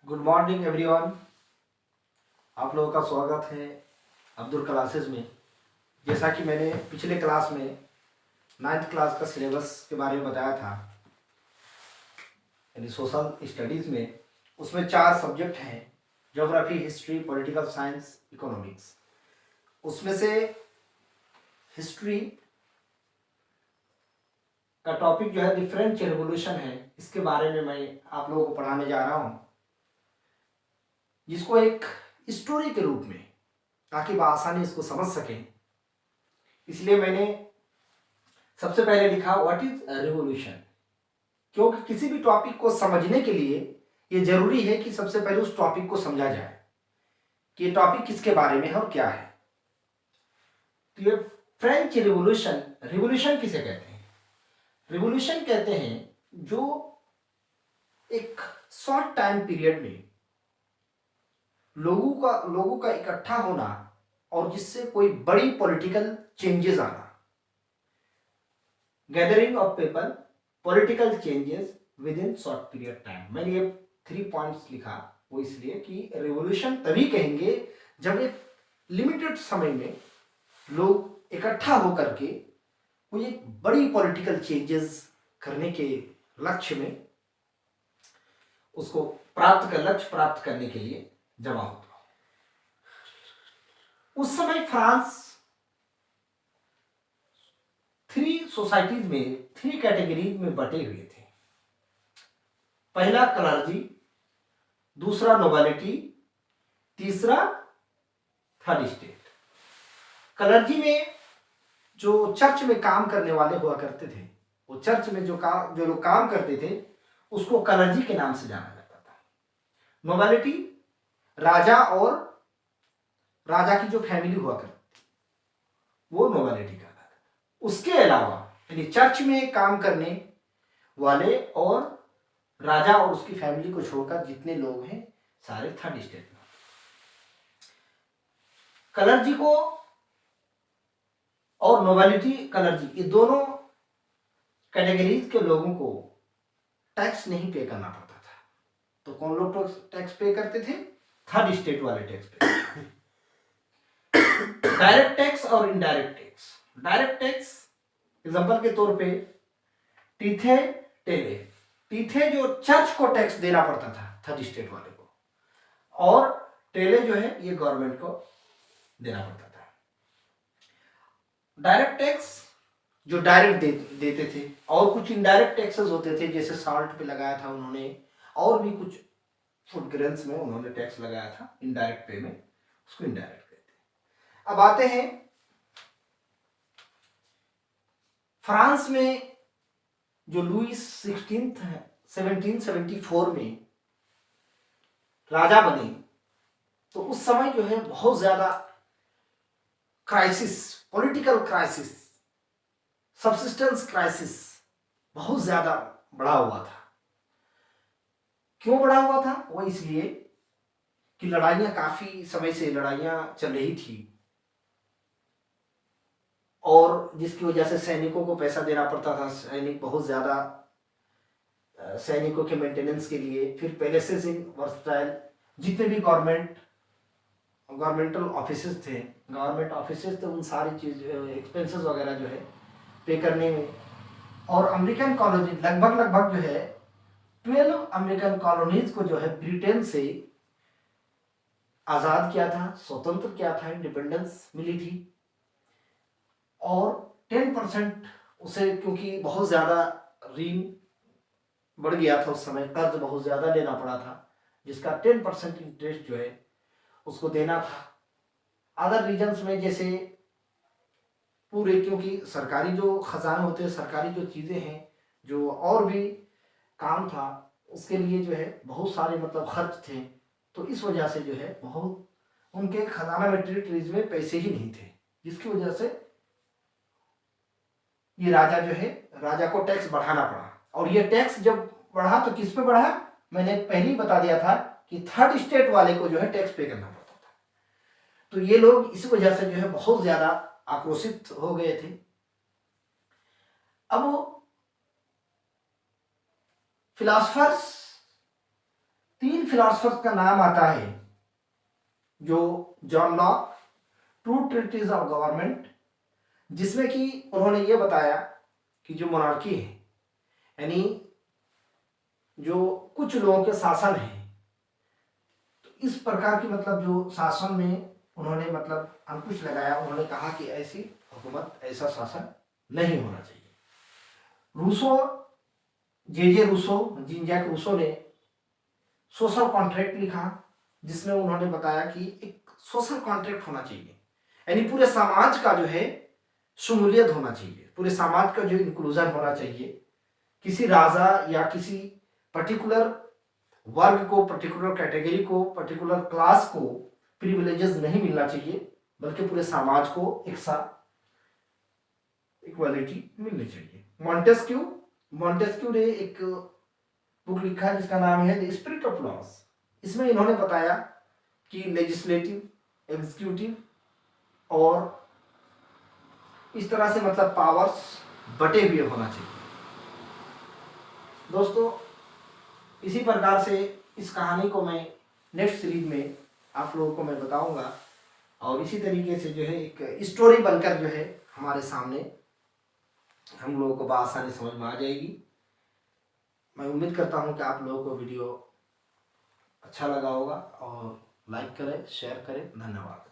Good morning everyone. आप लोगों का स्वागत है अब्दुल क्लासेस में। जैसा कि मैंने पिछले क्लास में 9th क्लास का सिलेबस के बारे में बताया था, यानी सोशल स्टडीज़ में, उसमें 4 सब्जेक्ट हैं: geography, history, political science, economics. उसमें से हिस्ट्री का टॉपिक जो है द फ्रेंच रेवोल्यूशन है। इसके बारे में मैं आप लोगों को पढ़ाने जा रहा हूँ, जिसको एक स्टोरी के रूप में, ताकि आसानी इसको समझ सकें। इसलिए मैंने सबसे पहले लिखा व्हाट इज रिवॉल्यूशन, क्योंकि किसी भी टॉपिक को समझने के लिए ये जरूरी है कि सबसे पहले उस टॉपिक को समझा जाए कि ये टॉपिक किसके बारे में है और क्या है। तो ये फ्रेंच रिवॉल्यूशन, रिवॉल्यूशन किसे कहते हैं? रिवॉल्यूशन कहते हैं जो एक शॉर्ट टाइम पीरियड में लोगों का इकट्ठा होना और जिससे कोई बड़ी पॉलिटिकल चेंजेस आना। Gathering of people, political changes with in short period time. मैंने ये 3 पॉइंट्स लिखा, वो इसलिए कि रिवॉल्यूशन तभी कहेंगे जब एक लिमिटेड समय में लोग इकट्ठा होकर के कोई एक बड़ी पॉलिटिकल चेंजेस करने के लक्ष्य में, उसको लक्ष्य प्राप्त करने के लिए जमा होता। उस समय फ्रांस 3 सोसाइटीज में, 3 कैटेगरीज में बटे हुए थे। पहला क्लर्जी, दूसरा नोबिलिटी, तीसरा थर्ड स्टेट। क्लर्जी में जो चर्च में काम करने वाले हुआ करते थे, वो चर्च में जो लोग काम करते थे उसको क्लर्जी के नाम से जाना जाता था। नोबिलिटी, राजा और राजा की जो फैमिली हुआ करती, वो नोबिलिटी का था। उसके अलावा यानी चर्च में काम करने वाले और राजा और उसकी फैमिली को छोड़कर जितने लोग हैं सारे थर्ड स्टेट में। क्लर्जी को और नोबिलिटी, क्लर्जी, ये दोनों कैटेगरीज के लोगों को टैक्स नहीं पे करना पड़ता था। तो कौन लोग टैक्स पे करते थे? थर्ड स्टेट वाले टैक्स पे। डायरेक्ट टैक्स और indirect tax. Direct tax example के तौर पे टीथे, टेले। टीथे जो चर्च को टैक्स देना पड़ता था थर्ड स्टेट वाले को, और टेले जो है ये गवर्नमेंट को देना पड़ता था। डायरेक्ट टैक्स जो डायरेक्ट देते थे, और कुछ इनडायरेक्ट टैक्सेस होते थे, जैसे साल्ट पे लगाया था उन्होंने, और भी कुछ फूड ग्रेन्स में उन्होंने टैक्स लगाया था इनडायरेक्ट पे में, उसको इनडायरेक्ट कहते हैं। अब आते हैं फ्रांस में जो लुईस 1774 में राजा बने, तो उस समय जो है बहुत ज्यादा crisis, political crisis, subsistence crisis बहुत ज्यादा बढ़ा हुआ था। क्यों बढ़ा हुआ था? वो इसलिए कि लड़ाइयां, काफी समय से लड़ाइयां चल रही थी, और जिसकी वजह से सैनिकों को पैसा देना पड़ता था। सैनिक बहुत ज्यादा, सैनिकों के मेंटेनेंस के लिए, फिर पैलेसेस इन वर्सटाइल, जितने भी गवर्नमेंटल ऑफिसेस थे, उन सारी चीज, एक्सपेंसेस वगैरह जो है पे करने में। और अमेरिकन कॉलोनी लगभग जो है 12 अमेरिकन कॉलोनीज को जो है ब्रिटेन से आजाद किया था, स्वतंत्र किया था, इंडिपेंडेंस मिली थी। और 10% उसे, क्योंकि बहुत ज्यादा ऋण बढ़ गया था उस समय, कर्ज बहुत ज्यादा लेना पड़ा था, जिसका 10% इंटरेस्ट जो है उसको देना था। अदर रीजन्स में जैसे पूरे, क्योंकि सरकारी जो खजाने होते हैं, सरकारी जो चीजें हैं, जो और भी काम था, उसके लिए जो है बहुत सारे मतलब खर्च थे, तो इस वजह से जो है बहुत उनके खजाना में, टेरिटरीज में पैसे ही नहीं थे, जिसकी वजह से ये राजा जो है, राजा को टैक्स बढ़ाना पड़ा। और ये टैक्स जब बढ़ा तो किस पे बढ़ा? मैंने पहले ही बता दिया था कि थर्ड स्टेट वाले को जो है टैक्स पे करना पड़ता था। तो ये लोग इस वजह से जो है बहुत ज्यादा आक्रोशित हो गए थे। अब फिलोसफर्स 3 फिलोसफर्स का नाम आता है, जो John Locke, true treatise of government, जिसमें कि उन्होंने ये बताया कि जो मोनार्की है, यानी जो कुछ लोगों के शासन है, तो इस प्रकार की मतलब जो शासन में उन्होंने मतलब अंकुश लगाया। उन्होंने कहा कि ऐसी हुकूमत, ऐसा शासन नहीं होना चाहिए। रूसो, जे रूसो, जीन जैक रूसो ने सोशल कॉन्ट्रैक्ट लिखा, जिसमें उन्होंने बताया कि एक सोशल कॉन्ट्रैक्ट होना चाहिए, यानी पूरे समाज का जो है शमूलियत होना चाहिए, पूरे समाज का जो इंक्लूजन होना चाहिए। किसी राजा या किसी पर्टिकुलर वर्ग को, पर्टिकुलर कैटेगरी को, पर्टिकुलर क्लास को प्रिविलेजेस नहीं मिलना चाहिए, बल्कि पूरे समाज को एक साथ इक्वालिटी मिलनी चाहिए। मॉन्टेस्क्यू ने एक बुक लिखा है जिसका नाम है द स्पिरिट ऑफ लॉस। इसमें इन्होंने बताया कि लेजिस्लेटिव, एग्जीक्यूटिव और इस तरह से मतलब पावर्स बटे हुए होना चाहिए। दोस्तों, इसी प्रकार से इस कहानी को मैं नेक्स्ट सीरीज में आप लोगों को मैं बताऊंगा, और इसी तरीके से जो है एक स्टोरी बनकर जो है हमारे सामने हम लोगों को बआसानी समझ में आ जाएगी। मैं उम्मीद करता हूं कि आप लोगों को वीडियो अच्छा लगा होगा, और लाइक करें, शेयर करें। धन्यवाद।